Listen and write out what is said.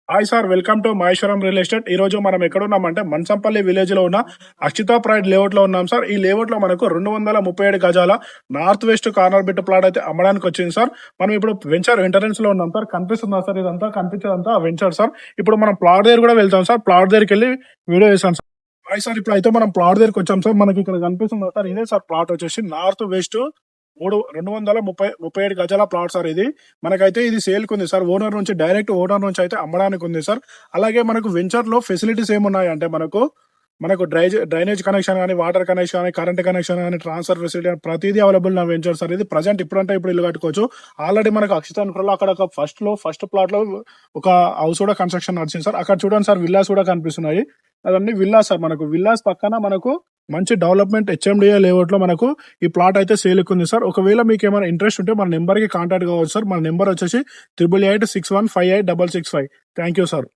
Hi sir, welcome to Maheshwaram real estate. ఈ రోజు మనం ఎక్కడ ఉన్నామంటే మన్సంపల్లి విలేజ్ లో ఉన్న అక్షితా ప్రైడ్ లేఅవుట్ లో ఉన్నాం సార్. ఈ లేఅవుట్ లో మనకు 237 గజాల north west corner bit plot అయితే అమ్మడానికి వచ్చింది సార్. మనం ఇప్పుడు వెంచర్ ఎంట్రన్స్ లో ఉన్నాం సార్. కనిపిస్తుందా సార్? ఇదంతా కనిపించేదంతా వెంచర్ సార్. ఇప్పుడు మనం ప్లాట్ దగ్గర కూడా వెళ్తాం సార్. ప్లాట్ దగ్గరికి వెళ్ళి వీడియో చేస్తాం సార్. హాయ్ సార్, ఇప్పుడు అయితే మనం ప్లాట్ దగ్గరికి వచ్చాం సార్. మనకి ఇక్కడ కనిపిస్తుంది సార్, ఇదే సార్ ప్లాట్ వచ్చేసి నార్త్ వెస్ట్ 237 గజాల ప్లాట్ సార్. ఇది మనకైతే ఇది సేల్ కు ఉంది సార్. డైరెక్ట్ ఓనర్ నుంచి అయితే అమ్మడానికి ఉంది సార్. అలాగే మనకు వెంచర్ లో ఫెసిలిటీస్ ఏమున్నాయి అంటే మనకు డ్రైనేజ్ కనెక్షన్ కానీ, వాటర్ కనెక్షన్ కానీ, కరెంట్ కనెక్షన్ కానీ, ట్రాన్స్ఫర్ ఫెసిలిటీ ప్రతిదీ అవైలబుల్ నా వెంచర్ సార్. ఇది ప్రజెంట్ ఇప్పుడంటే ఇప్పుడు ఇల్లు కట్టుకోవచ్చు. ఆల్రెడీ మనకు అక్షితాన్పురంలో అక్కడ ఒక ఫస్ట్ ప్లాట్ లో ఒక హౌస్ కూడా కన్స్ట్రక్షన్ నడిచింది సార్. అక్కడ చూడండి సార్, విల్లాస్ కూడా కనిపిస్తున్నాయి. అవన్నీ విల్లాస్ సార్. మనకు విల్లాస్ పక్కన మనకు మంచి డెవలప్మెంట్ హెచ్ఎండిఏ లేఅవుట్ లో మనకు ఈ ప్లాట్ అయితే సేల్ ఉంది సార్. ఒకవేళ మీకు ఏమైనా ఇంట్రెస్ట్ ఉంటే మన నెంబర్ కి కాంటాక్ట్ కావచ్చు సార్. మన నెంబర్ వచ్చేసి 8886158665. Thank you sir.